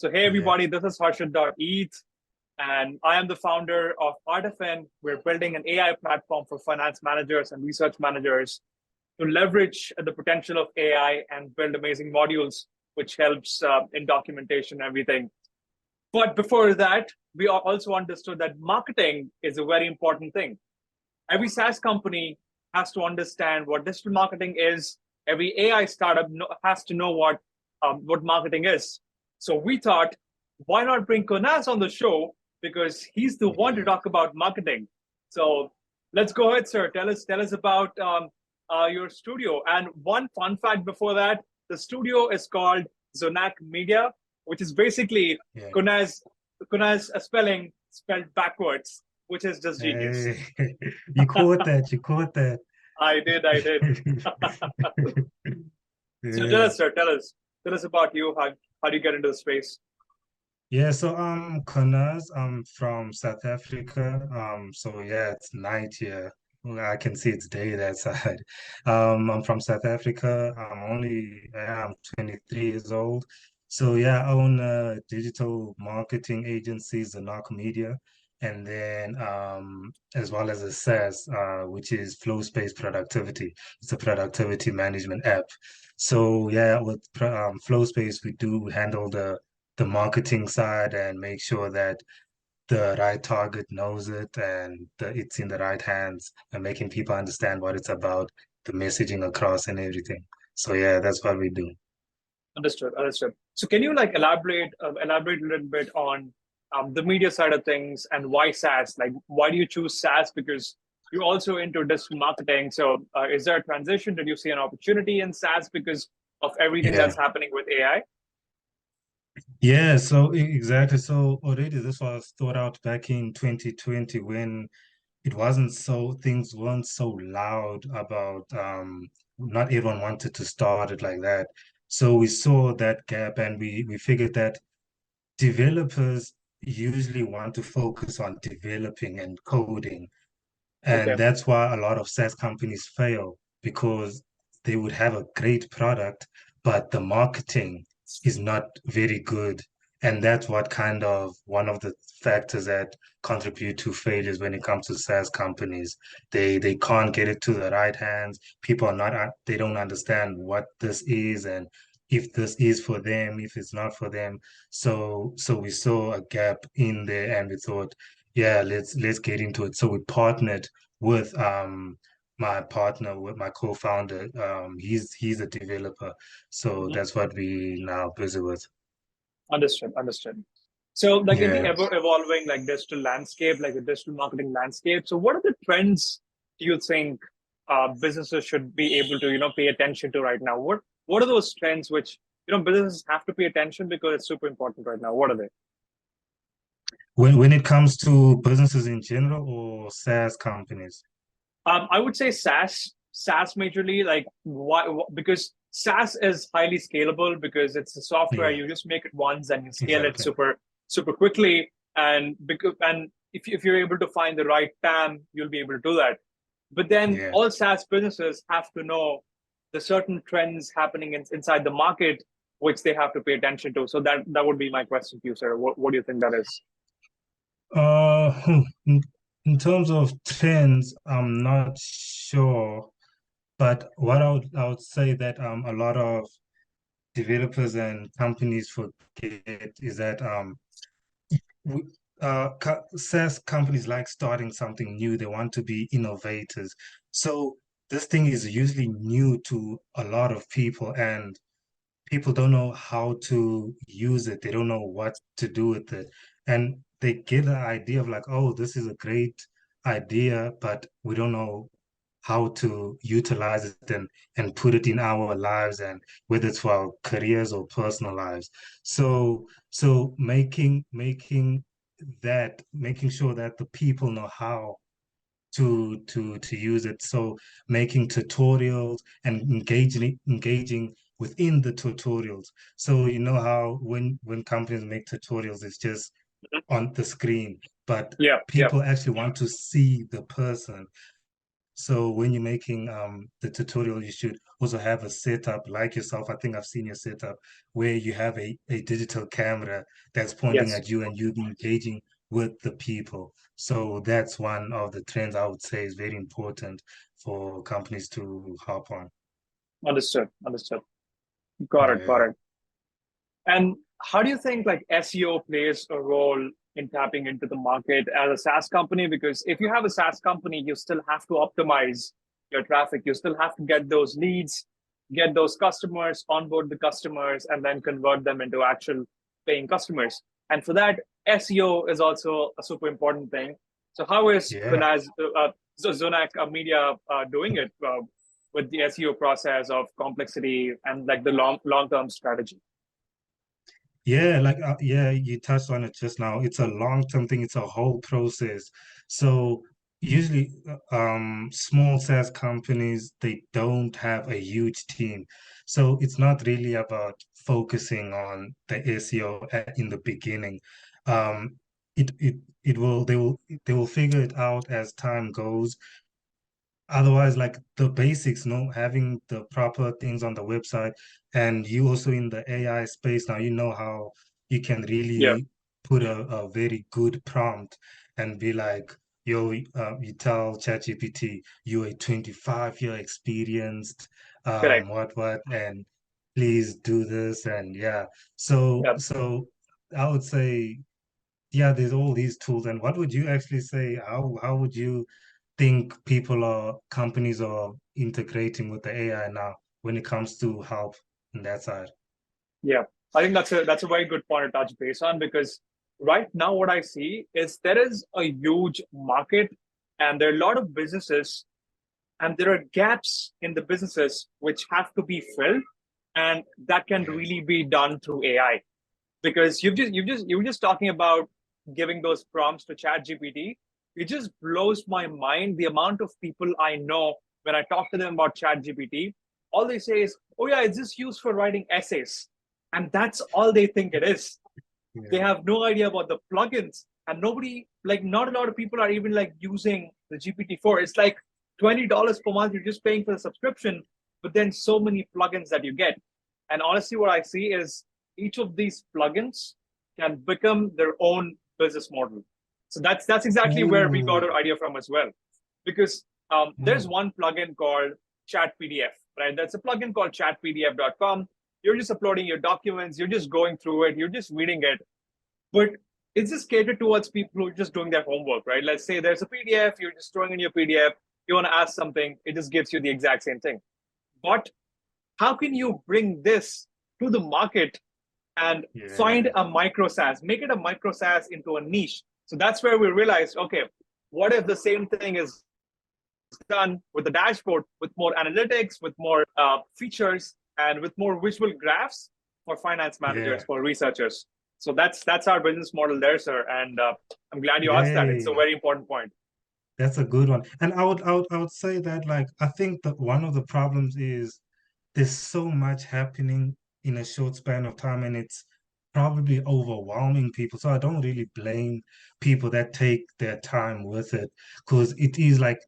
So hey Yeah. everybody, this is Harshad.eth, and I am the founder of ARTIFIN. We're building an AI platform for finance managers and research managers to leverage the potential of AI and build amazing modules, which helps in documentation and everything. But before that, we also understood that marketing is a very important thing. Every SaaS company has to understand what digital marketing is. Every AI startup has to know what marketing is. So we thought, why not bring Khonaz on the show, because he's the one to talk about marketing. So let's go ahead, sir. Tell us about your studio. And one fun fact before that: the studio is called Zanohk Media, which is basically Yeah. Khonaz spelling spelled backwards, which is just genius. Hey, you caught that. You caught that. I did. So tell Yeah. us, sir, tell us about you. How do you get into the space? Yeah, so Khonaz, I'm from South Africa. So yeah, it's night here. Well, I can see it's day that side. I'm from South Africa. I'm 23 years old. So yeah, I own a digital marketing agency, Zanohk Media, and then as well as a SaaS, which is Flowspace Productivity. It's a productivity management app. So yeah, with Flowspace, we handle the marketing side and make sure that the right target knows it and it's in the right hands and making people understand what it's about, the messaging across and everything. So yeah, that's what we do. Understood. So can you like elaborate a little bit on the media side of things and why SaaS? Like, why do you choose SaaS? Because you're also into digital marketing. So is there a transition? Did you see an opportunity in SaaS because of everything Yeah. that's happening with AI? Yeah, so exactly. So already this was thought out back in 2020 when it wasn't so things weren't so loud about not everyone wanted to start it like that. So we saw that gap and we figured that developers usually want to focus on developing and coding. Okay. And that's why a lot of SaaS companies fail because they would have a great product, but the marketing is not very good. And that's what kind of one of the factors that contribute to failures when it comes to SaaS companies. They can't get it to the right hands. People are not they don't understand what this is and if this is for them, if it's not for them. So we saw a gap in there and we thought, yeah, let's get into it. So we partnered with my partner, with my co-founder. He's a developer, so Mhm. that's what we now busy with. Understood. So, like in the Yeah. ever evolving like digital landscape, like the digital marketing landscape, so what are the trends do you think businesses should be able to pay attention to right now? What are those trends which businesses have to pay attention because it's super important right now? What are they? When it comes to businesses in general or SaaS companies. I would say SaaS majorly, like why? Because SaaS is highly scalable because it's a software. Yeah, You just make it once and you scale it exactly. super quickly. And if you're able to find the right TAM, you'll be able to do that. But then Yeah. all SaaS businesses have to know the certain trends happening inside the market, which they have to pay attention to. So that would be my question to you, sir. What do you think that is? In terms of trends, I'm not sure, but what I would say that a lot of developers and companies forget is that SaaS companies like starting something new. They want to be innovators. So this thing is usually new to a lot of people, and people don't know how to use it. They don't know what to do with it. And they get the idea of like, oh, this is a great idea, but we don't know how to utilize it and put it in our lives and whether it's for our careers or personal lives. So making sure that the people know how to use it. So making tutorials and engaging within the tutorials. So you know how when companies make tutorials, it's just on the screen, but Yeah. people actually want to see the person. So when you're making the tutorial, you should also have a setup like yourself. I think I've seen your setup where you have a digital camera that's pointing Yes, at you and you engaging with the people. So that's one of the trends I would say is very important for companies to hop on. understood, understood. Got it, got Yeah. it. And how do you think like SEO plays a role in tapping into the market as a SaaS company? Because if you have a SaaS company, you still have to optimize your traffic. You still have to get those leads, get those customers, onboard the customers, and then convert them into actual paying customers. And for that, SEO is also a super important thing. So how is Yeah. Khonaz, Zanohk Media doing it with the SEO process of complexity and like the long term strategy? Yeah, like yeah, you touched on it just now. It's a long-term thing. It's a whole process. So usually, small SaaS companies they don't have a huge team, so it's not really about focusing on the SEO in the beginning. Um, it will they will figure it out as time goes. Otherwise, like the basics, no, having the proper things on the website, and you also in the AI space now, you know how you can Yeah, really put a very good prompt and be like, yo, you tell ChatGPT, you're a 25-year experienced, correct. and please do this, and yeah. So, Yeah. so I would say, yeah, there's all these tools, and what would you actually say? How would you think people or companies are integrating with the AI now when it comes to help in that side? Yeah, I think that's a very good point to touch base on because right now what I see is there is a huge market and there are a lot of businesses and there are gaps in the businesses which have to be filled and that can Yeah. really be done through AI because you were just talking about giving those prompts to chat gpt. It just blows my mind the amount of people I know when I talk to them about chat gpt. All they say is, oh yeah, it's just used for writing essays, and that's all they think it is. They Yeah. have no idea about the plugins, and nobody, like not a lot of people are even like using the GPT-4. It's like $20 per month, you're just paying for the subscription, but then so many plugins that you get. And honestly what I see is each of these plugins can become their own business model. So that's exactly where we got Ooh. our idea from as well, because there's Oh. one plugin called chat pdf, right? That's a plugin called chatpdf.com. You're just uploading your documents, you're just going through it, you're just reading it, but it's just catered towards people who are just doing their homework, right? Let's say there's a PDF, you're just throwing in your PDF, you want to ask something, it just gives you the exact same thing. But how can you bring this to the market and find Yeah. a micro SaaS, make it a micro SaaS into a niche? So that's where we realized, okay, what if the same thing is done with the dashboard, with more analytics, with more features, and with more visual graphs for finance managers, Yeah. for researchers. So that's our business model there, sir. And I'm glad you asked that. It's a Yay. very important point. That's a good one. And I would say that like I think that one of the problems is there's so much happening in a short span of time and it's probably overwhelming people. So I don't really blame people that take their time with it because it is like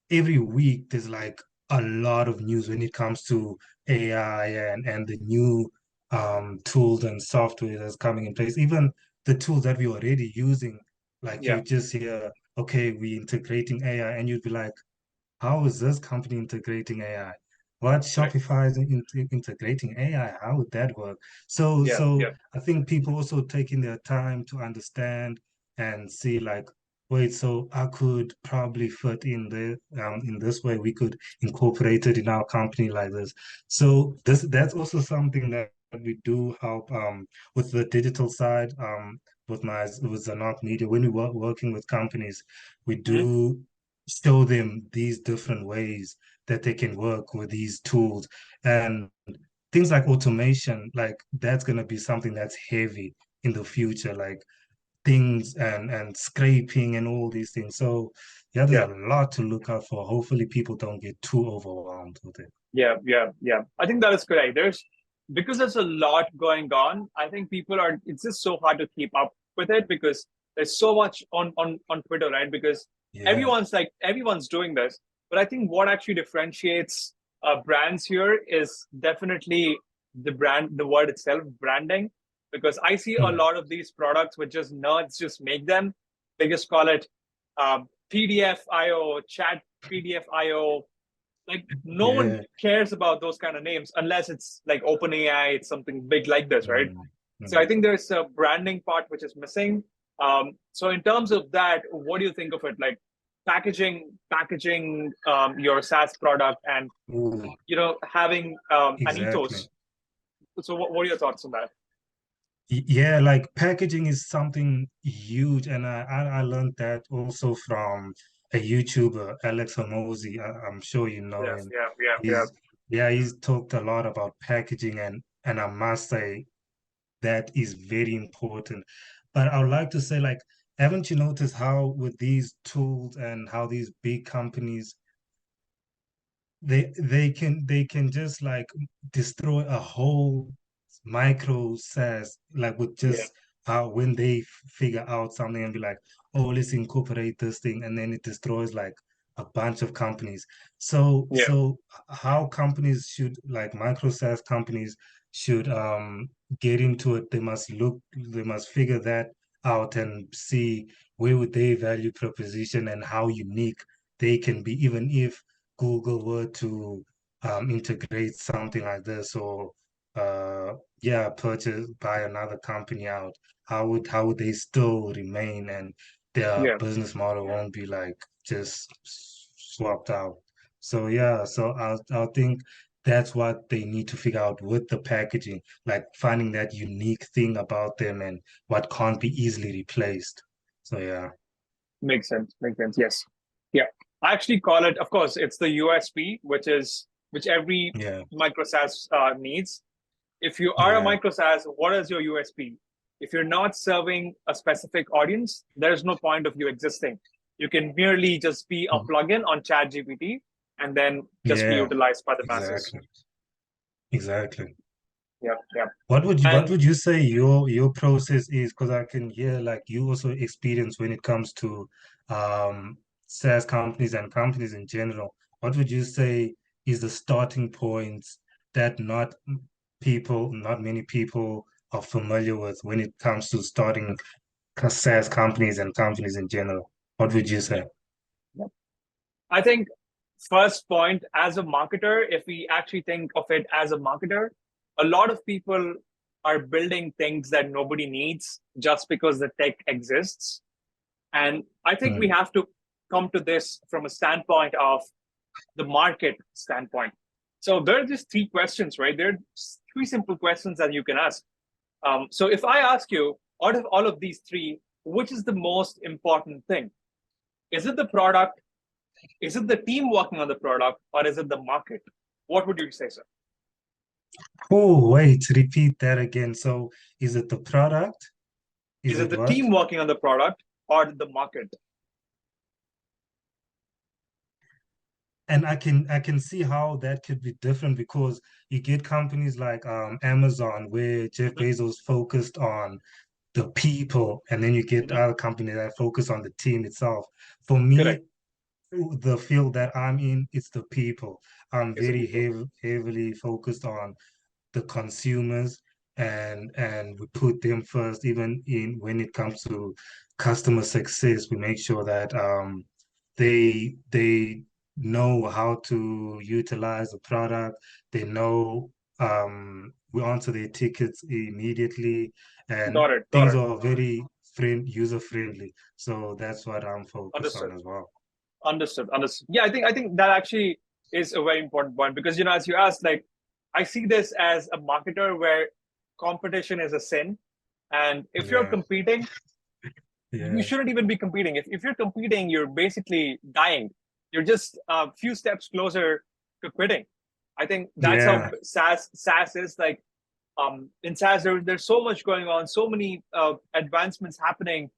every week there's like a lot of news when it comes to AI and the new tools and software that's coming in place. Even the tools that we're already using, like Yeah, you just hear, okay, we integrating AI, and you'd be like, how is this company integrating AI? What right. Shopify is integrating AI? How would that work? So, Yeah, so yeah, I think people also taking their time to understand and see like, wait, so I could probably fit in this way. We could incorporate it in our company like this. So that's also something that we do help with the digital side with Zanohk Media when we work working with companies, we mhm, do show them these different ways that they can work with these tools and things like automation, like that's going to be something that's heavy in the future, like things and scraping and all these things. So yeah, there's yeah, a lot to look out for. Hopefully people don't get too overwhelmed with it. yeah. I think that is correct. There's because there's a lot going on. I think people are. It's just so hard to keep up with it because there's so much on Twitter, right? Because Yeah. everyone's doing this. But I think what actually differentiates brands here is definitely the word itself, branding, because I see a Mm. lot of these products which just nerds just make them. They just call it PDF IO, chat PDF IO. Like no one Yeah. cares about those kind of names unless it's like OpenAI, it's something big like this, right? Mm. So I Mm. think there's a branding part which is missing. So in terms of that, what do you think of it? Like packaging your SaaS product and Ooh, having an exactly. ethos. So what are your thoughts on that? Yeah, like packaging is something huge, and I learned that also from a YouTuber, Alex Hormozy. I'm sure you know Yes, him. yeah, yeah, yeah, He's yeah, he's talked a lot about packaging, and I must say that is very important. But I would like to say, like, haven't you noticed how with these tools and how these big companies they can just like destroy a whole micro SaaS like with yeah, just how when they figure out something and be like, oh, let's incorporate this thing, and then it destroys like a bunch of companies. So yeah, so how companies should like micro SaaS companies should get into it, they must figure that out and see where would their value proposition and how unique they can be, even if Google were to integrate something like this or yeah, buy another company out, how would they still remain and their yeah. business model won't be like just swapped out. So yeah, so I think that's what they need to figure out with the packaging, like finding that unique thing about them and what can't be easily replaced. So yeah, Makes sense. Makes sense. Yes. Yeah. I actually call it, of course, it's the USP, which every yeah, micro SaaS needs. If you are a yeah. micro SaaS, what is your USP? If you're not serving a specific audience, there's no point of you existing. You can merely just be a Mhm. plugin on ChatGPT and then just be Yeah, utilized by the masses. exactly. Exactly. Yeah, yeah. What And would you say your process is? Because I can hear like you also experience when it comes to SaaS companies and companies in general. What would you say is the starting points that not many people are familiar with when it comes to starting SaaS companies and companies in general? What would you say? yeah. I think first point as a marketer, if we actually think of it as a marketer, a lot of people are building things that nobody needs just because the tech exists. And I think we Mm, have to come to this from a standpoint of the market standpoint. So there are just three questions, right? There are three simple questions that you can ask. So if I ask you, out of all of these three, which is the most important thing? Is it the product? Is it the team working on the product, or is it the market? What would you say, sir? oh, wait, repeat that again. So is it the product? Is Is it it the what? team working on the product or the market? And I can see how that could be different because you get companies like Amazon where Jeff Mhm. Bezos focused on the people, and then you get Mhm. other companies that focus on the team itself. For me, Correct. the field that I'm in, it's the people. I'm It's the very people. heavily focused on the consumers, and we put them first, even in when it comes to customer success. We make sure that they know how to utilize the product. They know we answer their tickets immediately, and Got it. Got things it. are very user friendly. So that's what I'm focused Understood. on as well. Understood. Understood. Yeah, I think that actually is a very important point because as you asked, like I see this as a marketer where competition is a sin. And if you're Yeah, competing, you yeah, shouldn't even be competing. If you're competing, you're basically dying. You're just a few steps closer to quitting. I think that's how yeah, SaaS is like. In SaaS, there's so much going on, so many advancements happening,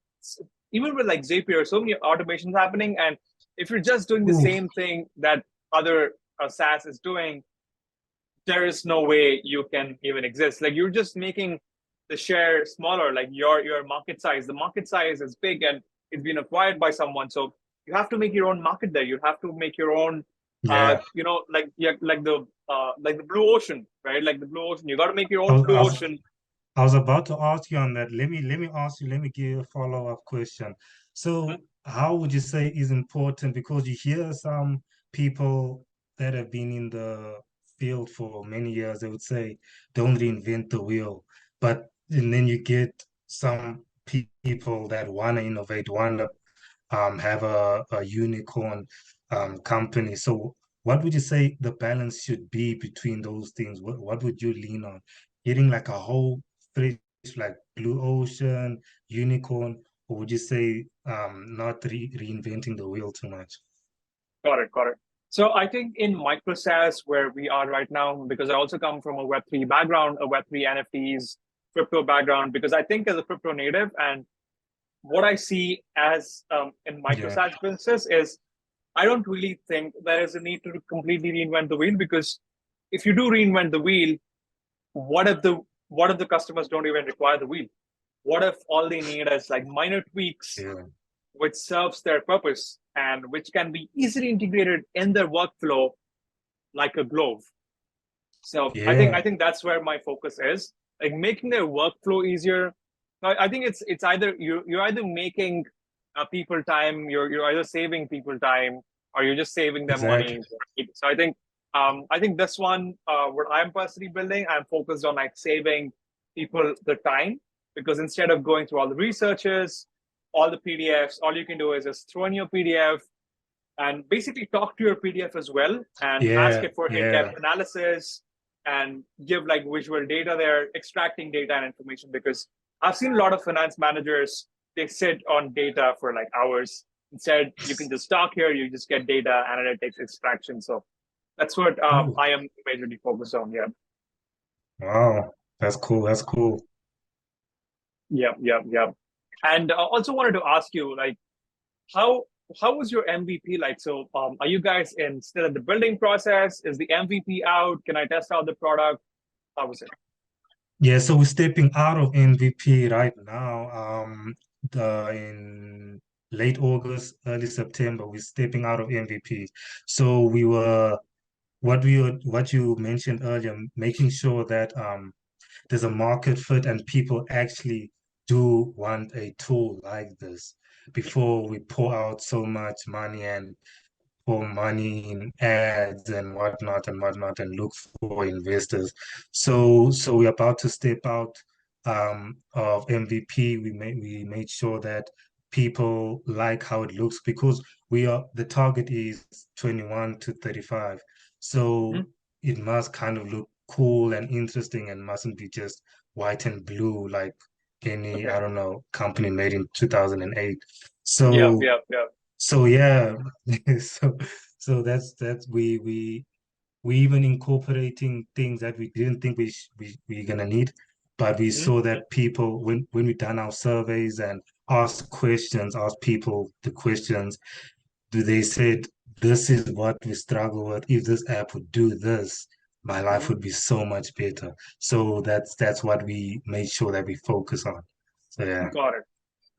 even with like Zapier, so many automations happening. And if you're just doing the Ooh, same thing that other SaaS is doing, there is no way you can even exist. Like you're just making the share smaller, like your market size. The market size is big and it's been acquired by someone. So you have to make your own market there. You have to make your own Yeah. Like the blue ocean, right? Like the blue ocean, you got to make your I own was, blue I was, ocean. I was about to ask you on that. Let me ask you, let me give you a follow-up question. Mhm. So how would you say is important? Because you hear some people that have been in the field for many years, they would say, don't reinvent the wheel. But and then you get some people that want to innovate, want to have a unicorn company. So what would you say the balance should be between those things? What would you lean on? Getting like a whole fresh, like blue ocean, unicorn, or would you say not reinventing the wheel too much? Got it, got it. So I think in micro SaaS, where we are right now, because I also come from a Web3 background, a Web3 NFTs, crypto background, because I think as a crypto native, and what I see as in micro Yeah, SaaS businesses is I don't really think there is a need to completely reinvent the wheel, because if you do reinvent the wheel, what if the what if the customers don't even require the wheel? What if all they need is like minor tweaks yeah, which serves their purpose and which can be easily integrated in their workflow like a glove? So yeah, I think that's where my focus is, like making their workflow easier. I think it's either you're either making people time, you're either saving people time, or you're just saving them exactly. money. So I think this one, what I'm personally building, I'm focused on like saving people the time, because instead of going through all the researches, all the PDFs, all you can do is just throw in your PDF and basically talk to your PDF as well and ask Yeah, it for yeah, in-depth analysis and give like visual data there, extracting data and information. Because I've seen a lot of finance managers, they sit on data for like hours. Instead, you can just talk here, you just get data, analytics, extraction. So that's what cool. I am majorly focused on. Yeah. Wow, that's cool. That's cool. Yeah, yeah, yeah. And I also wanted to ask you, like, how how was your MVP like? So, are you guys in still in the building process? Is the MVP out? Can I test out the product? How was it? Yeah, so we're stepping out of MVP right now. In late August, early September, we're stepping out of MVP. So what you mentioned earlier, making sure that there's a market fit and people actually do want a tool like this before we pour out so much money and for money in ads and whatnot and look for investors. So we're about to step out of MVP. We made sure that people like how it looks because the target is 21 to 35. So Mhm. it must kind of look cool and interesting and mustn't be just white and blue like any, Okay. I don't know, company made in 2008. Yeah, So yeah, yeah. so yeah, so that's we even incorporating things that we didn't think we're gonna need, but we Mhm. saw that people when we done our surveys and asked people the questions, they said this is what we struggle with. If this app would do this, my life Mhm. would be so much better. So that's what we made sure that we focus on. So yeah. Got it.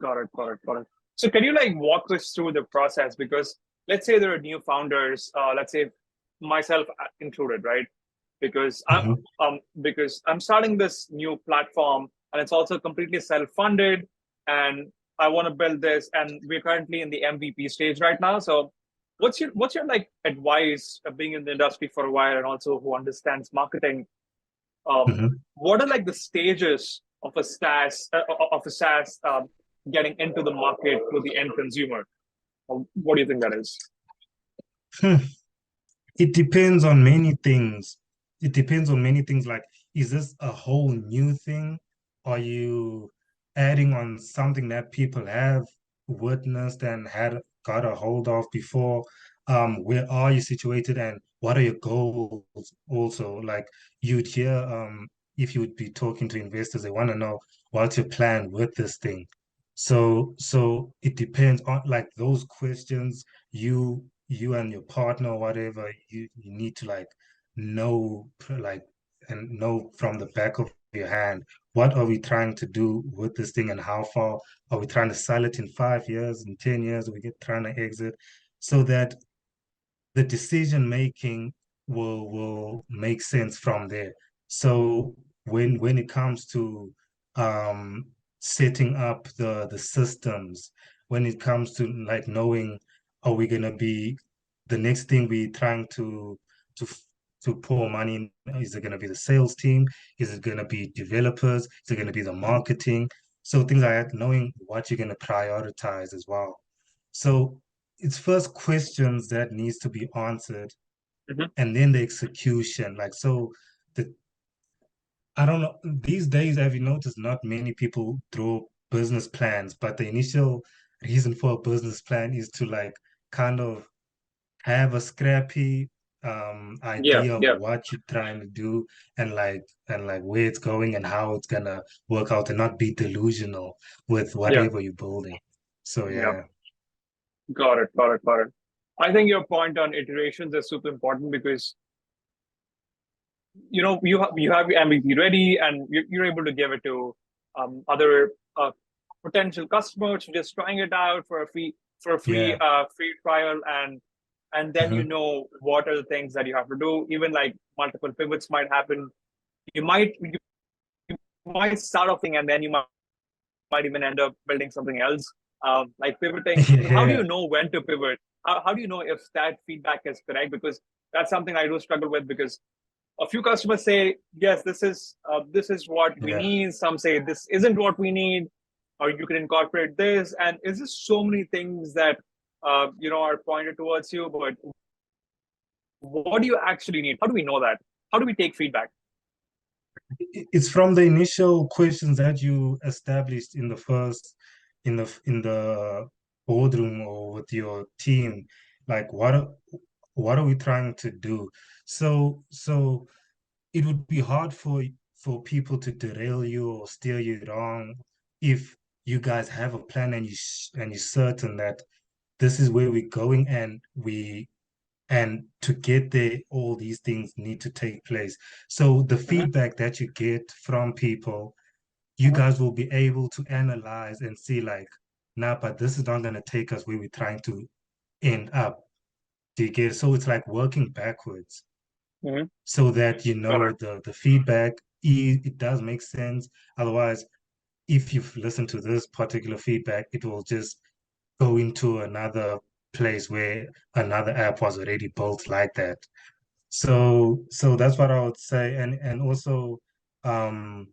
Got it. Got it. Got it. So, can you like walk us through the process? Because let's say there are new founders. Let's say myself included, right? Because Mhm. I'm starting this new platform, and it's also completely self-funded, and I want to build this, and we're currently in the MVP stage right now. So what's your like advice of being in the industry for a while and also who understands marketing? Mhm. What are like the stages of a SaaS getting into the market to the end consumer? What do you think that is? Hmm. It depends on many things. It depends on many things like, is this a whole new thing? Are you adding on something that people have witnessed and had got a hold of before? Where are you situated and what are your goals also? Like you'd hear if you would be talking to investors, they want to know what's your plan with this thing. So it depends on like those questions you and your partner or whatever, you need to like know like and know from the back of your hand what are we trying to do with this thing and how far are we trying to sell it in 5 years, in 10 years, we get trying to exit so that the decision making will make sense from there. So when it comes to um setting up the systems, when it comes to like knowing, are we gonna be the next thing we trying to to pour money in, is it gonna be the sales team? Is it gonna be developers? Is it gonna be the marketing? So things like that, knowing what you're gonna prioritize as well. So it's first questions that needs to be answered, Mhm. and then the execution. Like, so the I don't know, these days, have you noticed not many people draw business plans, but the initial reason for a business plan is to like kind of have a scrappy Yeah, idea of yeah, what you're trying to do, and like where it's going and how it's gonna work out, and not be delusional with yeah, whatever you're building. So yeah. yeah. Got it, got it, got it. I think your point on iterations is super important because you have MVP ready and you're able to give it to other potential customers who just trying it out for a Yeah. free trial, and then you Mhm. know what are the things that you have to do. Even like multiple pivots might happen. You might start off thing and then you might even end up building something else. Like pivoting. How do Yeah. you know when to pivot? How do you know if that feedback is correct? Because that's something I do struggle with because a few customers say, yes, this is what we Yeah. need. Some say this isn't what we need, or you can incorporate this. And it's just so many things that are pointed towards you. But what do you actually need? How do we know that? How do we take feedback? It's from the initial questions that you established in the first in the boardroom or with your team, like what are we trying to do? So it would be hard for people to derail you or steer you wrong if you guys have a plan and and you're certain that this is where we're going, and to get there, all these things need to take place. So the Mhm, feedback that you get from people, you mhm. guys will be able to analyze and see like, nah, but this is not going to take us where we're trying to end up. Do you get it? So it's like working backwards Mhm. so that Got it. the feedback, it does make sense. Otherwise, if you've listened to this particular feedback, it will just go into another place where another app was already built like that. So that's what I would say. And also um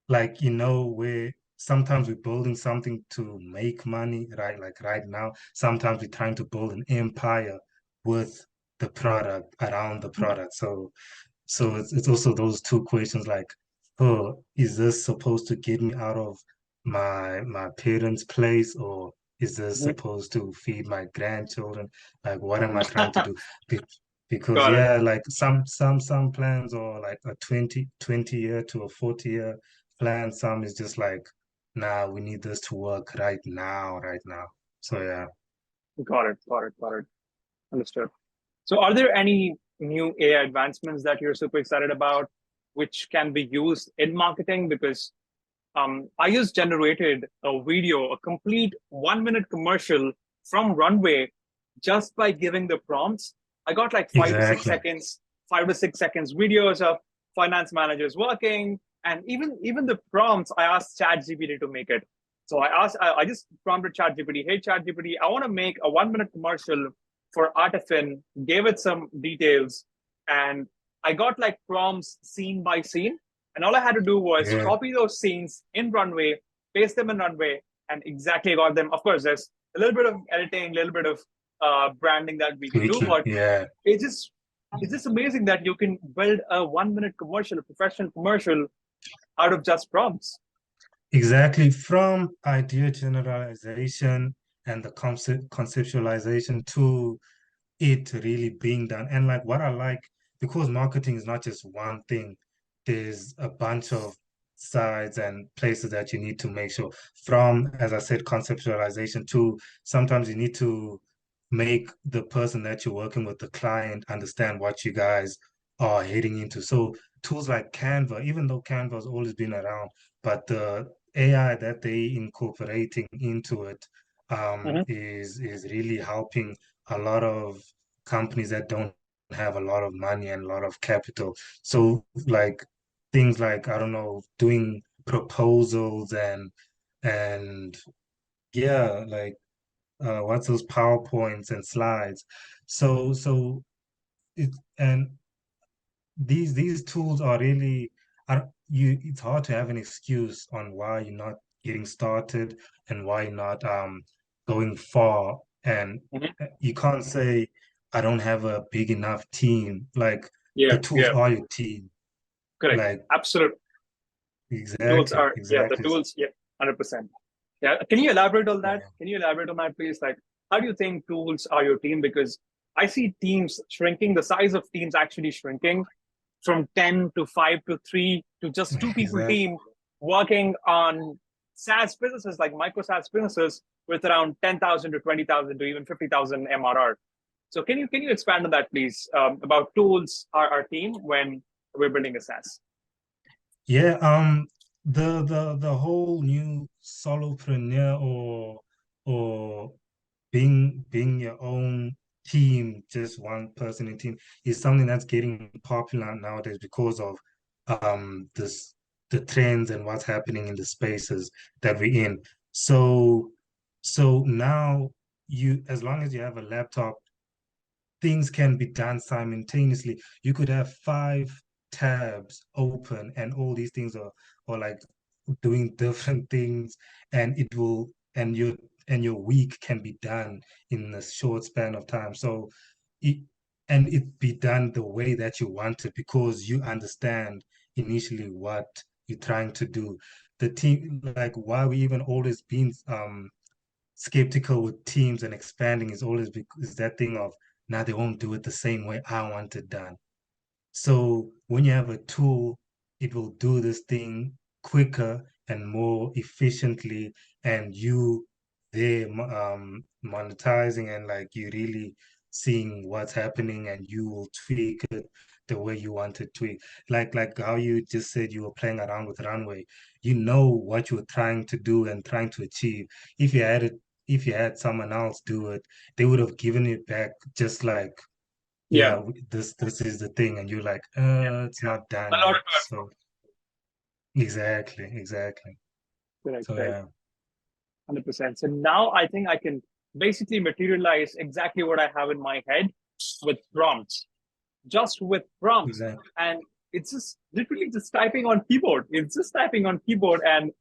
like where sometimes we're building something to make money, right? Like right now, sometimes we're trying to build an empire with the product, around the product. So it's also those two questions like, oh, is this supposed to get me out of my parents' place, or is this Mhm. supposed to feed my grandchildren? Like, what am I trying to do? Be because Got it. yeah, like some plans are like a 20 year to a 40-year plan. Some is just like, nah, we need this to work right now, right now. So yeah. Got it. Got it. Got it. Understood. So, are there any new AI advancements that you're super excited about, which can be used in marketing? Because I just generated a video, a complete 1 minute commercial from Runway just by giving the prompts. I got like five to six Exactly. seconds, 5 to 6 seconds videos of finance managers working, and even the prompts. I asked ChatGPT to make it. So I just prompted ChatGPT, hey ChatGPT, I want to make a 1 minute commercial for ARTIFIN. Gave it some details, and I got like prompts scene by scene, and all I had to do was Yeah. copy those scenes in Runway, paste them in Runway, and exactly got them. Of course, there's a little bit of editing, a little bit of branding that we can do, Tweaking. but Yeah. it's just it's just amazing that you can build a 1 minute commercial, a professional commercial, out of just prompts. Exactly. From idea generalization and the conceptualization to it really being done. And like what I like, because marketing is not just one thing, there's a bunch of sides and places that you need to make sure from, as I said, conceptualization to sometimes you need to make the person that you're working with, the client, understand what you guys are heading into. So tools like Canva, even though Canva has always been around, but the AI that they incorporating into it Mhm. is really helping a lot of companies that don't have a lot of money and a lot of capital. So like things like, I don't know, doing proposals and yeah, like what's those PowerPoints and slides. So it and these tools are really are you it's hard to have an excuse on why you're not getting started and why you're not going far, and Mhm. you can't say I don't have a big enough team. Like Yeah, the tools yeah, are your team. correct. Like Absolute. The tools exactly, are, yeah, the exactly. tools, yeah, 100%. Yeah. Can you elaborate on that? Yeah, Can you elaborate on that, please? Like, how do you think tools are your team? Because I see teams shrinking, the size of teams actually shrinking from 10 to 5 to 3 to just two people exactly. team working on SaaS businesses like micro SaaS businesses with around 10,000 to 20,000 to even 50,000 MRR. So can you expand on that, please, about tools, our team when we're building a SaaS? Yeah, the whole new solopreneur or being your own team, just one person in team, is something that's getting popular nowadays because of this the trends and what's happening in the spaces that we're in. So now you, as long as you have a laptop, things can be done simultaneously. You could have five tabs open and all these things are like doing different things, and it will and your week can be done in a short span of time. So it and it be done the way that you want it because you understand initially what you're trying to do. The team, like why we even always been skeptical with teams and expanding is always because that thing of now they won't do it the same way I want it done. So when you have a tool, it will do this thing quicker and more efficiently, and you there monetizing and like you really seeing what's happening, and you will tweak it the way you want to tweak. Like how you just said you were playing around with runway. You know what you were trying to do and trying to achieve. If you had it, if you had someone else do it, they would have given it back just like Yeah, yeah, this is the thing, and you're like, yeah, it's not done yeah. A lot yet. of So exactly, exactly. correct, So correct. yeah, 100%. So now I think I can basically materialize exactly what I have in my head with prompts, just with prompts. exactly. And it's just literally just typing on keyboard. It's just typing on keyboard and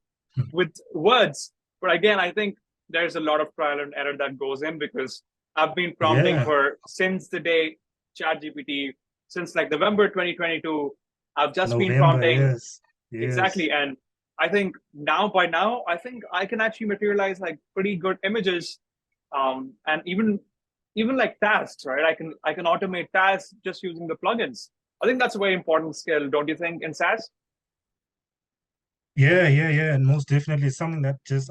with words. But again, I think there's a lot of trial and error that goes in because I've been prompting Yeah, for since the day ChatGPT, since like November 2022. I've just been November, prompting yes, yes. exactly. And I think by now, I think I can actually materialize like pretty good images, and even like tasks, right? I can automate tasks just using the plugins. I think that's a very important skill, don't you think, in SaaS? Yeah, and most definitely something that just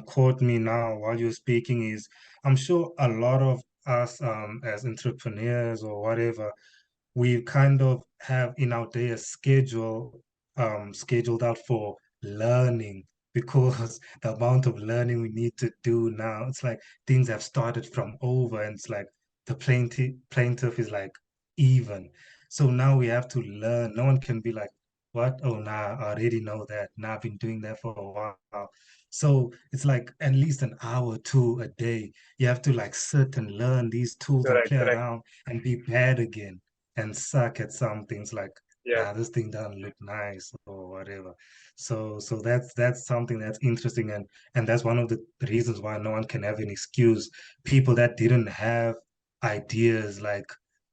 caught me now while you were speaking is I'm sure a lot of us as entrepreneurs or whatever, we kind of have in our day a schedule scheduled out for learning because the amount of learning we need to do now, it's like things have started from over and it's like the plaintiff is like even. So now we have to learn. No one can be like, what? Oh, nah, I already know that. Nah, I've been doing that for a while. So it's like at least an hour or two a day. You have to like sit and learn these tools and Correct, play correct. around and be bad again and suck at some things like Yeah, this thing doesn't look nice or whatever. So that's something that's interesting, and that's one of the reasons why no one can have an excuse. People that didn't have ideas like,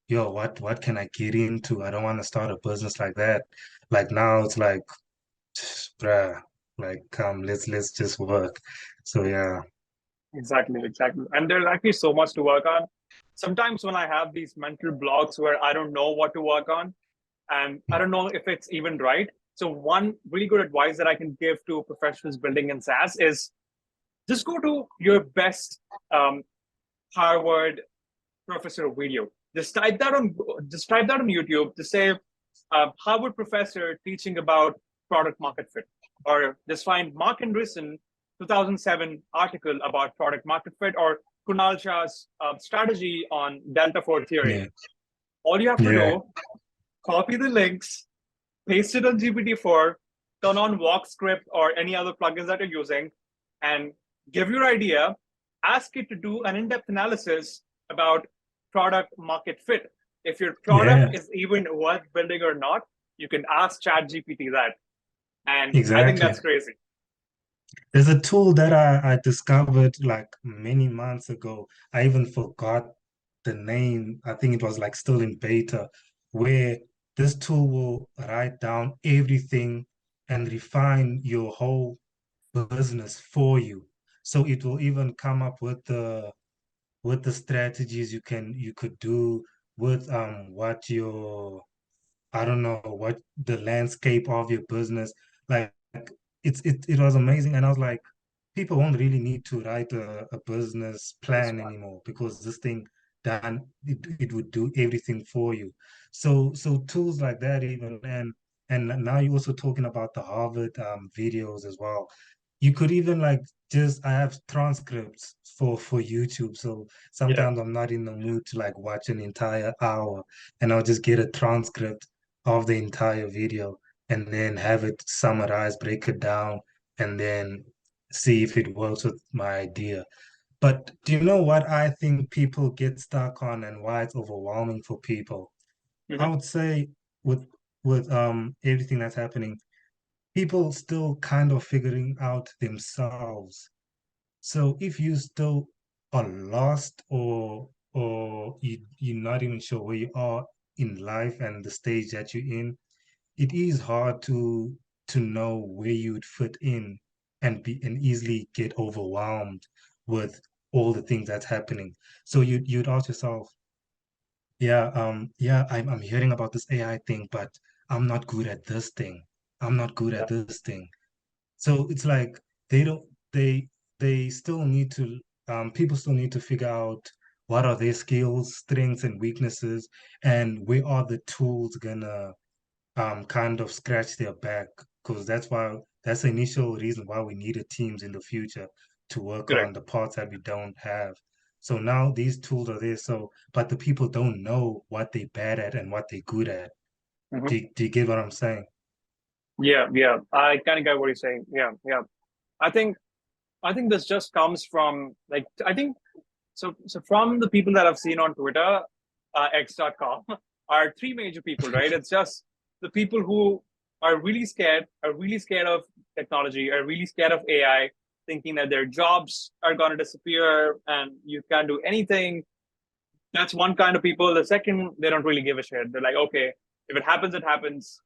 yo, what can I get into? I don't want to start a business like that. Like now it's like, bruh, like come, let's just work. So yeah. exactly, exactly. And there's actually so much to work on. Sometimes when I have these mental blocks where I don't know what to work on, and I don't know if it's even right. So one really good advice that I can give to professionals building in SaaS is just go to your best Harvard professor video. Just type that on YouTube. Just say Harvard professor teaching about product market fit, or just find Mark Andreessen 2007 article about product market fit, or Kunal Shah's strategy on Delta 4 theory. Yeah. All you have to Yeah. do, copy the links, paste it on GPT-4, turn on Walk Script or any other plugins that you're using, and give your idea, ask it to do an in-depth analysis about product market fit. If your product Yeah. is even worth building or not, you can ask ChatGPT that. And I think Exactly. that's crazy. There's a tool that I discovered like many months ago. I even forgot the name. I think it was like still in beta, where this tool will write down everything and refine your whole business for you. So it will even come up with the strategies you could do with what your I don't know what the landscape of your business like it was amazing and I was like people won't really need to write a business That's plan fun. anymore because this thing done it would do everything for you. So tools like that even and now you're also talking about the Harvard videos as well. You could even like just I have transcripts for YouTube. So Yeah, sometimes I'm not in the mood to like watch an entire hour and I'll just get a transcript of the entire video and then have it summarized, break it down, and then see if it works with my idea. But do you know what I think people get stuck on and why it's overwhelming for people? I hmm, would say with everything that's happening, people still kind of figuring out themselves. So if you still are lost or you're not even sure where you are in life and the stage that you're in, it is hard to know where you'd fit in and easily get overwhelmed with all the things that's happening. So you'd ask yourself, yeah, I'm hearing about this AI thing, but I'm not good at this thing. I'm not good yeah, at this thing. So it's like they don't they still need to people still need to figure out what are their skills, strengths, and weaknesses, and where are the tools gonna kind of scratch their back because that's the initial reason why we needed teams in the future to work on correct. the parts that we don't have. So now these tools are there, so but the people don't know what they're bad at and what they're good at. Hmm. Do you get what I'm saying? Yeah, yeah. I kind of get what you're saying. Yeah, yeah. I think I think this just comes from like I think so. So from the people that I've seen on Twitter, X.com, are three major people, right? It's just the people who are really scared of technology, are really scared of AI, thinking that their jobs are going to disappear and you can't do anything. That's one kind of people. The second, they don't really give a shit. They're like, okay, if it happens, it happens.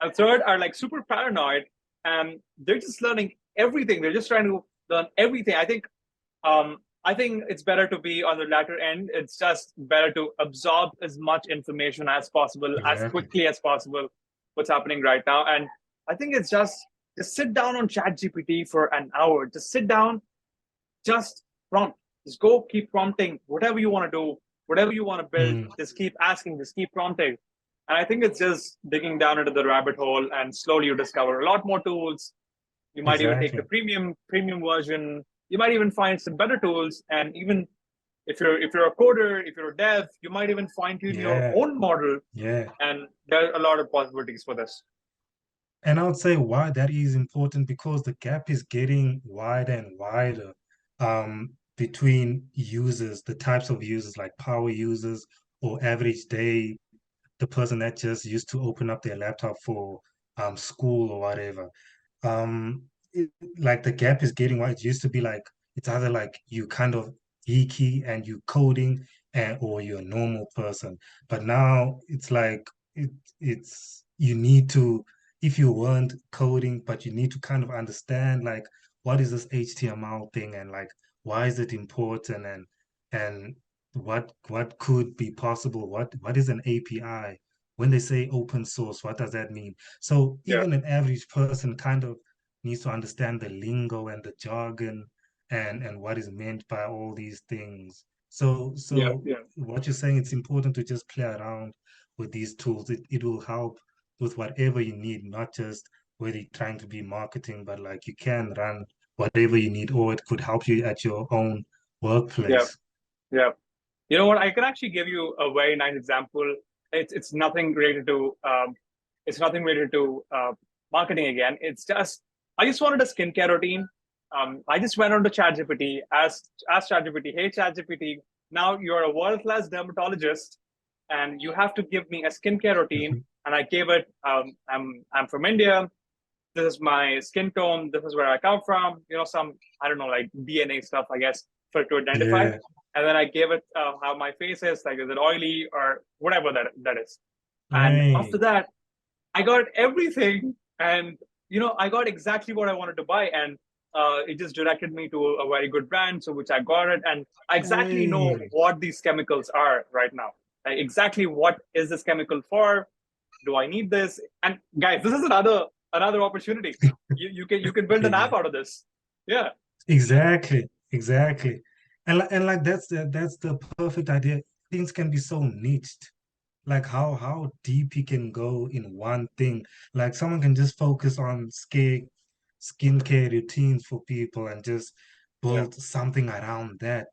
And third are like super paranoid and they're just learning everything. They're just trying to learn everything. I think it's better to be on the latter end. It's just better to absorb as much information as possible, as Exactly. quickly as possible, what's happening right now. And I think it's just sit down on ChatGPT for an hour. Just sit down, just prompt. Just go keep prompting whatever you want to do, whatever you want to build. Mm, Just keep asking, just keep prompting. And I think it's just digging down into the rabbit hole, and slowly you discover a lot more tools. You might even take the exactly. premium version. You might even find some better tools, and even if you're a coder, if you're a dev, you might even fine tune your Yeah, own model. yeah. And there are a lot of possibilities for this. And I would say why that is important because the gap is getting wider and wider between users, the types of users like power users or average day, the person that just used to open up their laptop for school or whatever. Um, like the gap is getting wide. It used to be like it's either like you kind of geeky and you coding and or you're a normal person. But now it's like it's you need to if you weren't coding, but you need to kind of understand like what is this HTML thing and like why is it important and what could be possible? What is an API? When they say open source, what does that mean? So Yeah, even an average person kind of needs to understand the lingo and the jargon and what is meant by all these things. yeah, So yeah. what you're saying, it's important to just play around with these tools. It will help with whatever you need, not just whether you're trying to be marketing, but like you can run whatever you need, or it could help you at your own Yeah, workplace. Yeah. You know what? I can actually give you a very nice example. It's nothing related to marketing again. It's just I just wanted a skincare routine. I just went on to ChatGPT, asked ChatGPT, hey ChatGPT, now you're a world-class dermatologist, and you have to give me a skincare routine. And I gave it. I'm from India. This is my skin tone. This is where I come from. Some I don't know, like DNA stuff, I guess, for to identify. Yeah. And then I gave it how my face is, like is it oily or whatever that is. And after Right. that, I got everything, and I got exactly what I wanted to buy, and it just directed me to a very good brand, so which I got it, and I exactly know Right. what these chemicals are right now. Like, exactly what is this chemical for? Do I need this? And guys, this is another opportunity. You can build an Yeah. app out of this. Yeah, Exactly. Exactly. And like that's the perfect idea. Things can be so niched. Like how deep you can go in one thing. Like someone can just focus on skincare routines for people and just yeah, build something around that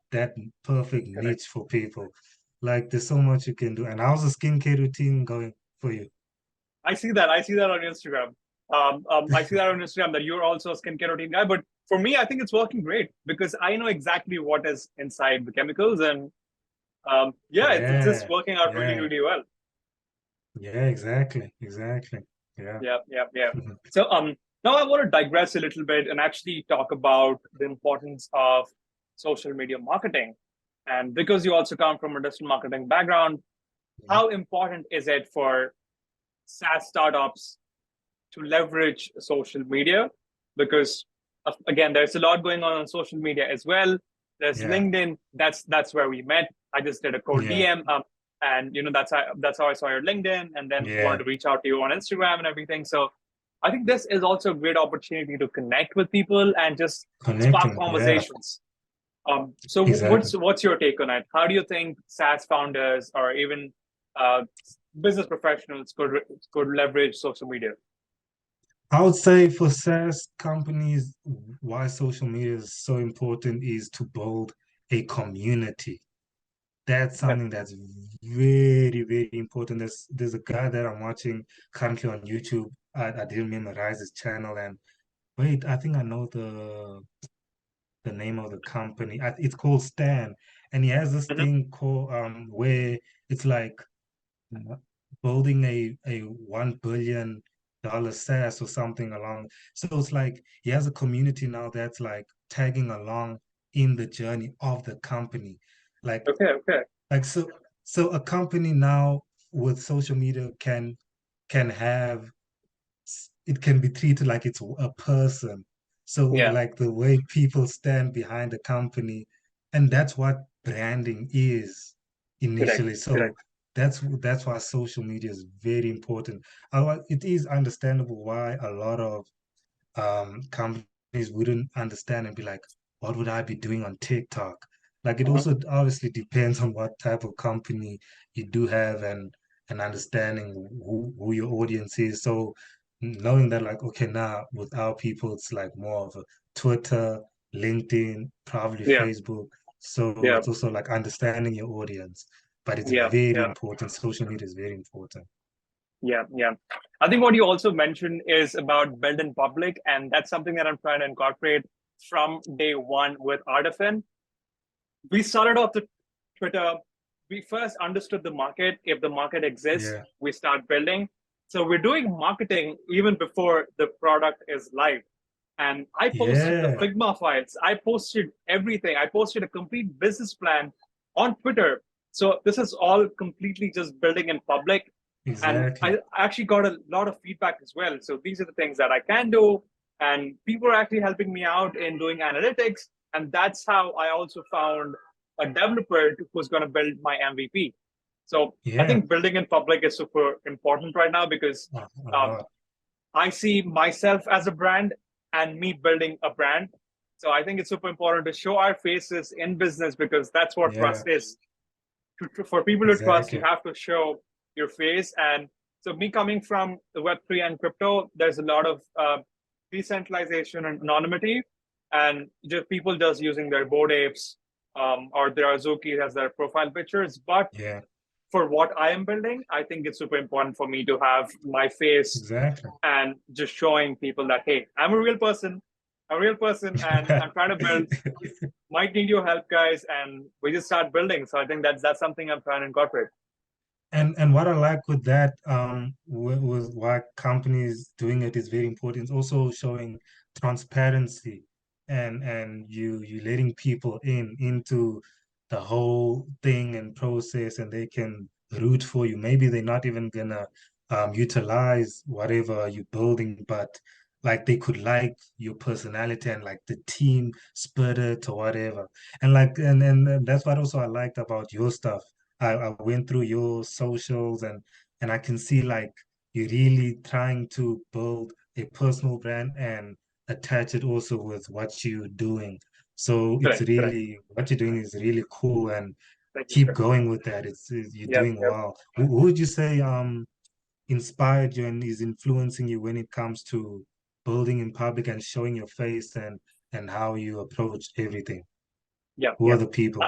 perfect correct. niche for people. Like there's so much you can do. And how's the skincare routine going for you? I see that. I see that on Instagram. I see that on Instagram that you're also a skincare routine guy. But for me, I think it's working great because I know exactly what is inside the chemicals, and yeah, it's just Yeah, working out really, yeah, really well. yeah, exactly, exactly. Yeah. Yeah, yeah, yeah. So now I want to digress a little bit and actually talk about the importance of social media marketing. And because you also come from a digital marketing background, Yeah. how important is it for SaaS startups to leverage social media? Because again, there's a lot going on social media as well. There's Yeah. LinkedIn. That's where we met. I just did a cold Yeah. DM, and that's how I saw your LinkedIn, and then wanted Yeah. to reach out to you on Instagram and everything. So I think this is also a great opportunity to connect with people and just spark Connecting. Yeah. conversations. So Exactly. what's your take on it? How do you think SaaS founders or even uh, business professionals could leverage social media? I would say for SaaS companies, why social media is so important is to build a community. That's Okay. something that's very, very important. There's a guy that I'm watching currently on YouTube. I didn't memorize his channel and wait, I think I know the name of the company. It's called Stan, and he has this Mhm. thing called where it's like uh, building a $1 billion SaaS or something along. So it's like he has a community now that's like tagging along in the journey of the company. Like Okay, okay. so a company now with social media can have it can be treated like it's a person. So Yeah, like the way people stand behind the company, and that's what branding is correct, initially. So correct. that's why social media is very important. Otherwise, it is understandable why a lot of companies wouldn't understand and be like, what would I be doing on TikTok? Like it Mhm. also obviously depends on what type of company you do have and understanding who your audience is. So knowing that like, okay, now with our people, it's like more of a Twitter, LinkedIn, probably Yeah, Facebook. So yeah, it's also like understanding your audience, but it's yeah, very yeah, important. Social media is very important. yeah, yeah. I think what you also mentioned is about build in public, and that's something that I'm trying to incorporate from day one with Artifin. We started off the Twitter. We first understood the market. If the market exists, Yeah. we start building. So we're doing marketing even before the product is live. And I posted the Yeah, Figma files. I posted everything. I posted a complete business plan on Twitter. So this is all completely just building in public. And I exactly. actually got a lot of feedback as well. So these are the things that I can do. And people are actually helping me out in doing analytics. And that's how I also found a developer who's going to build my MVP. So I Yeah. think building in public is super important right now because A um, lot. I see myself as a brand and me building a brand. So I think it's super important to show our faces in business because that's what Yeah, trust is. For people to trust, you exactly. have to show your face. And so, me coming from the Web3 and crypto, there's a lot of decentralization and anonymity, and just people just using their board apes or their Azuki as their profile pictures. But Yeah, for what I am building, I think it's super important for me to have my face exactly. and just showing people that, hey, I'm a real person, and I'm trying to build. Might need your help, guys, and we just start building. So I think that's something I'm trying to incorporate. And what I like with that, with why companies doing it is very important. It's also showing transparency and you letting people into the whole thing and process, and they can root for you. Maybe they're not even gonna utilize whatever you're building, but like they could like your personality and like the team spirit or whatever. And like and that's what also I liked about your stuff. I went through your socials and I can see like you're really trying to build a personal brand and attach it also with what you're doing. So it's Correct, correct. really what you're doing is really cool and Thank you, keep sir. going with that. You're Yep, doing yep. well. Who would you say inspired you and is influencing you when it comes to building in public and showing your face and how you approach everything? Yep, Who are yep. the Uh, people?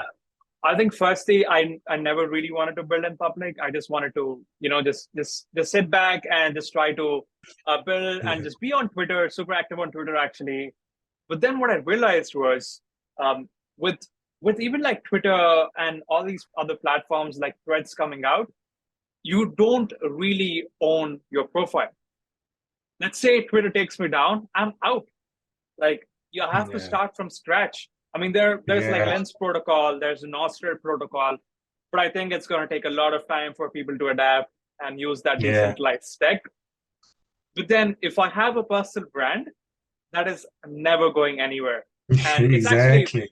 I think firstly, I never really wanted to build in public. I just wanted to, just sit back and just try to build and Yeah. just be on Twitter, super active on Twitter actually. But then what I realized was, um, with with even like Twitter and all these other platforms like Threads coming out, you don't really own your profile. Let's say Twitter takes me down, I'm out. Like you have to Yeah. start from scratch. I mean, there's like Yeah. Lens protocol, there's an Nostr protocol, but I think it's going to take a lot of time for people to adapt and use that Yeah. decentralized tech. But then if I have a personal brand, that is never going anywhere. And it's actually Exactly.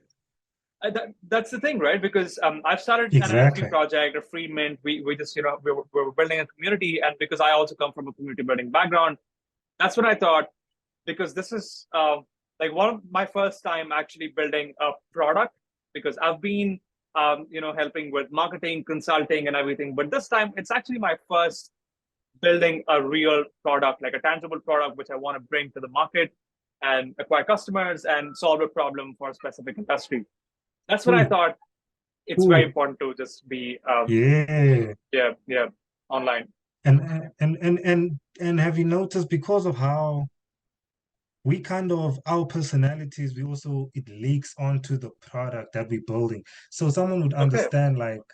that's the thing, right? Because I've started an NFT Exactly. project, a free mint. We just we're building a community, and because I also come from a community building background, that's what I thought. Because this is like one of my first time actually building a product. Because I've been helping with marketing, consulting, and everything, but this time it's actually my first building a real product, like a tangible product, which I want to bring to the market and acquire customers and solve a problem for a specific industry. That's what I Cool. thought. It's very Cool. important to just be Yeah. yeah online. And have you noticed because of how we kind of our personalities, we also it leaks onto the product that we're building. So someone would Okay, understand like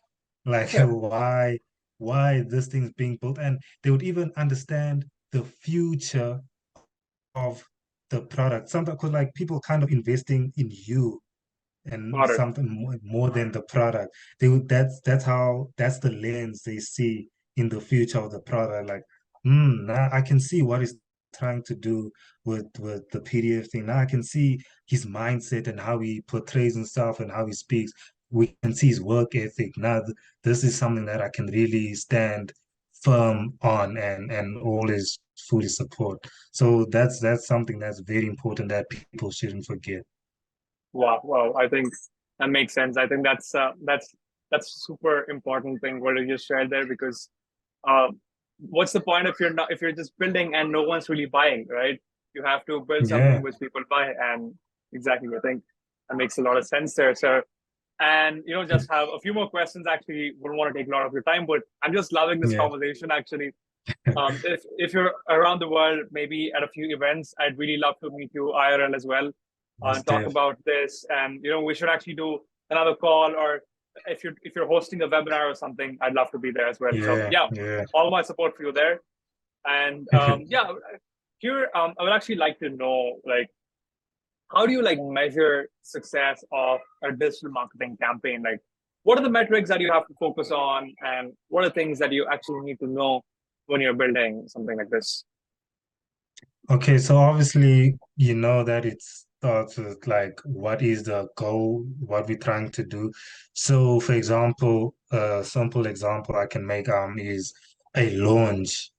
okay, why this thing's being built, and they would even understand the future of the product. Sometimes because like people kind of investing in you and got it. something more than the product. That's how that's the lens they see in the future of the product. Like, now I can see what he's trying to do with the PDF thing. Now I can see his mindset and how he portrays himself and how he speaks. We can see his work ethic. Now this is something that I can really stand firm on and always fully support. So that's something that's very important that people shouldn't forget. Wow, wow. I think that makes sense. I think that's super important thing what you just shared there because uh, what's the point if you're just building and no one's really buying, right? You have to build something Yeah. which people buy, and exactly, I think that makes a lot of sense there, sir. And just have a few more questions. Actually, wouldn't want to take a lot of your time, but I'm just loving this Yeah. conversation. Actually, if you're around the world, maybe at a few events, I'd really love to meet you IRL as well and Most talk def. about this. And we should actually do another call, or if you're hosting a webinar or something, I'd love to be there as well. So Yeah, yeah, yeah. all my support for you there. And yeah, here I would actually like to know, like, how do you like measure success of a digital marketing campaign? Like, what are the metrics that you have to focus on, and what are things that you actually need to know when you're building something like this? Okay, so obviously you know that it starts with like what is the goal, what we're trying to do. So for example, a simple example I can make is a launch.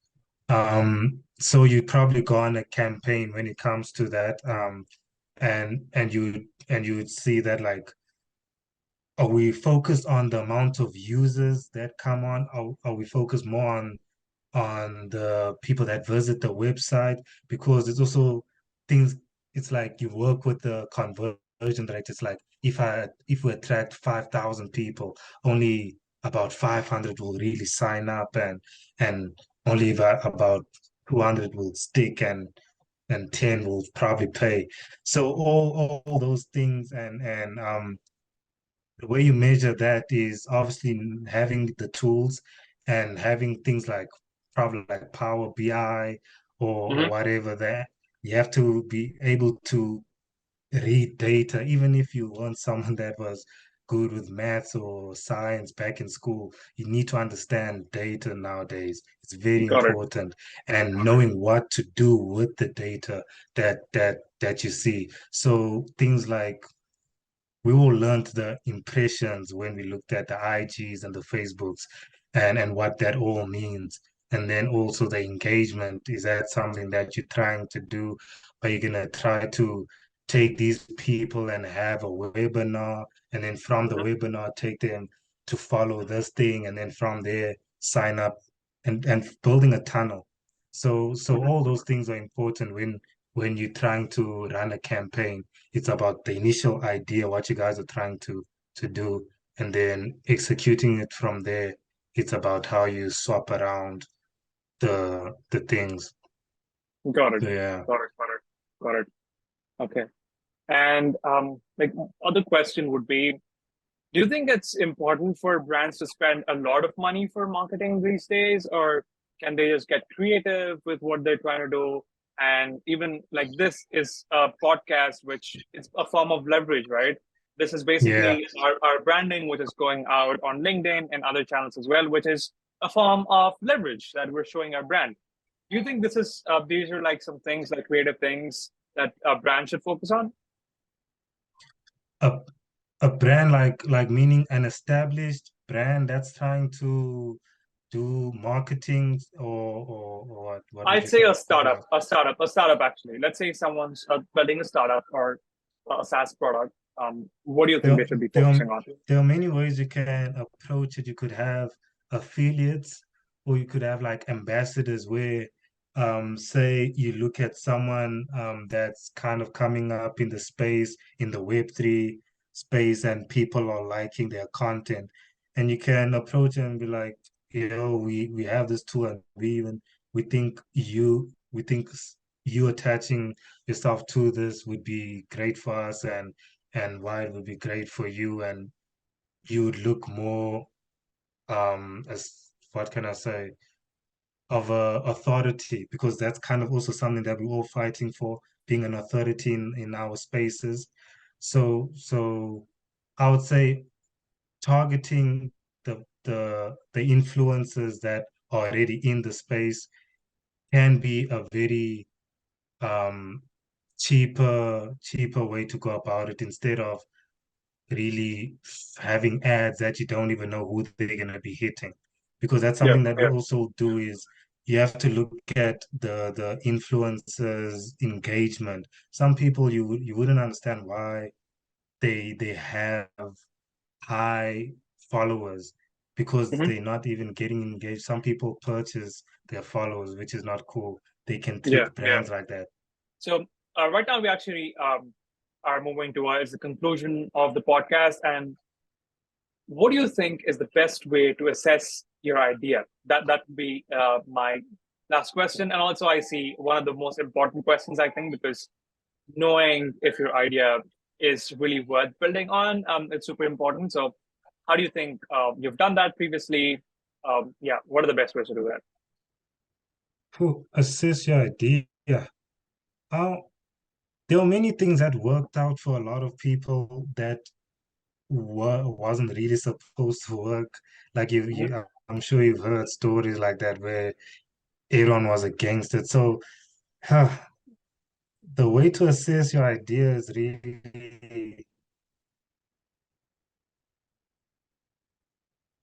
So you probably go on a campaign when it comes to that. And you would see that like are we focused on the amount of users that come on? Are we focused more on the people that visit the website? Because it's also things, it's like you work with the conversion conversion rate is like if we attract 5,000 people, only about 500 will really sign up, and only about 200 will stick, and 10 will probably pay. So all those things, and the way you measure that is obviously having the tools and having things like probably like Power BI or Mhm. whatever, that you have to be able to read data. Even if you want someone that was good with maths or science back in school, you need to understand data nowadays. It's very Got it. important, and knowing what to do with the data that you see. So things like we all learned the impressions when we looked at the IGs and the Facebooks, and what that all means. And then also the engagement. Is that something that you're trying to do? Are you gonna try to take these people and have a webinar, and then from the Mhm. webinar take them to follow this thing, and then from there sign up, and building a tunnel. So Mhm. all those things are important when you're trying to run a campaign. It's about the initial idea, what you guys are trying to do, and then executing it from there. It's about how you swap around the things. Got it. So yeah. Got it. Got it. Got it. Okay. And like other question would be, do you think it's important for brands to spend a lot of money for marketing these days, or can they just get creative with what they're trying to do? And even like this is a podcast, which is a form of leverage, right? This is Yeah. basically our branding, which is going out on LinkedIn and other channels as well, which is a form of leverage that we're showing our brand. Do you think this is these are like some things like creative things that a brand should focus on? A a brand like meaning an established brand that's trying to do marketing, or what would I'd you say a call startup, it? a startup actually. Let's say someone's building a startup or a SaaS product. What do you think There, they should be there, are- focusing on? there are many ways you can approach it. You could have affiliates, or you could have like ambassadors where, say you look at someone that's kind of coming up in the space, in the Web3 space, and people are liking their content. And you can approach them and be like, we have this tool, and we think you attaching yourself to this would be great for us, and why it would be great for you, and you would look more, as what can I say, of a authority, because that's kind of also something that we're all fighting for, being an authority in our spaces. So I would say targeting the influencers that are already in the space can be a very um cheaper way to go about it, instead of really having ads that you don't even know who they're going to be hitting. Because that's Yeah, something that we yeah. also do, is you have to look at the influencers engagement. Some people you wouldn't understand why they have high followers, because Hmm. they're not even getting engaged. Some people purchase their followers, which is not cool. They can Yeah, trick yeah. brands like that. So right now we actually are moving towards the conclusion of the podcast. And what do you think is the best way to assess your idea? That would be my last question. And also, I see one of the most important questions, I think, because knowing if your idea is really worth building on, it's super important. So, how do you think you've done that previously? Yeah, what are the best ways to do that? Who assess your idea? Uh, there are many things that worked out for a lot of people that wasn't really supposed to work. Like Mhm. I'm sure you've heard stories like that where everyone was against it. So the way to assess your idea is really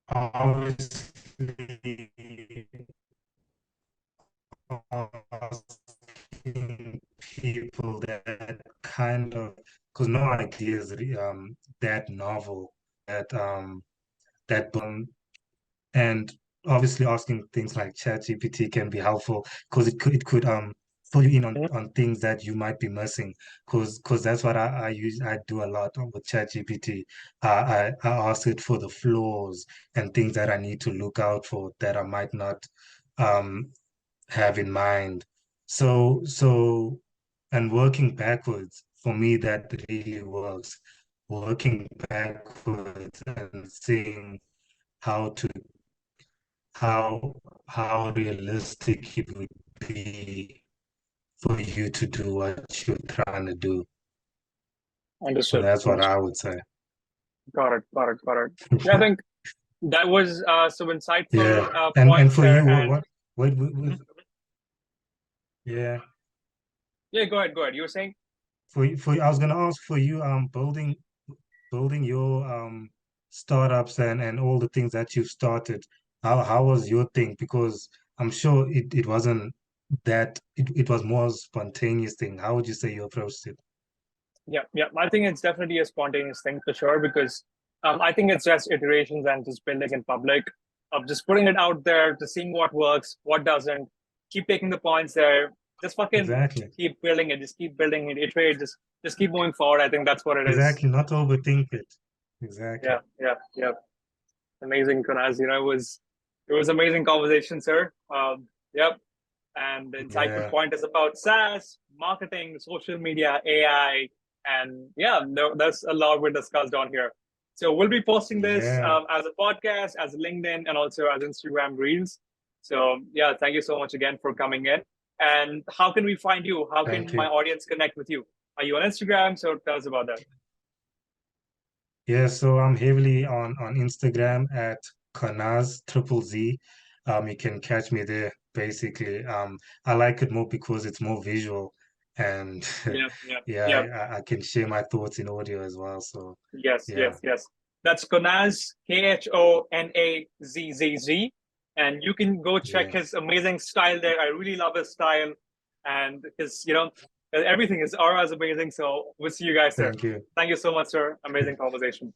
obviously asking people that kind of, because no idea is that novel, that and obviously asking things like ChatGPT can be helpful, because it could fill you in on, Mhm. on things that you might be missing. Because that's what I do a lot with ChatGPT. I ask it for the flaws and things that I need to look out for that I might not um have in mind. So and working backwards, for me, that really works. Working backwards and seeing how to how how realistic it would be for you to do what you're trying to do. So Understood. that's what Understood. I would say. Got it. Got it. Got it. Yeah, I think that was some Yeah. insightful And points for there. you, And what Mhm. yeah. Yeah, go ahead. Go ahead. You were saying? I was gonna ask for you, building your startups and all the things that you've started. How was your thing? Because I'm sure it wasn't it was more spontaneous thing. How would you say you approached it? Yeah, yeah. I think it's definitely a spontaneous thing for sure because I think it's just iterations and just building in public, of just putting it out there, just seeing what works, what doesn't, keep taking the points there, just fucking Exactly. keep building it, just keep building it, iterate, just keep moving forward. I think that's what it is. Exactly. Not overthink it. Yeah, Exactly. yeah, yeah. Amazing, Khonaz. It was amazing conversation, sir. Yep. And the insightful Yeah. point is about SaaS, marketing, social media, AI, and yeah, no, that's a lot we discussed on here. So we'll be posting this Yeah. as a podcast, as LinkedIn, and also as Instagram Reels. So yeah, thank you so much again for coming in. And how can we find you? How Thank can my you. audience connect with you? Are you on Instagram? So tell us about that. Yeah, so I'm heavily on Instagram at Khonaz triple Z. You can catch me there basically. I like it more because it's more visual and Yeah, yeah, yeah, yeah. I can share my thoughts in audio as well. So Yes, yeah, yes, yes. That's Khonaz, Khonazzz. And you can go check yes. his amazing style there. I really love his style. And everything is aura is amazing. So we'll see you guys there. Thank you. Thank you so much, sir. Amazing conversation.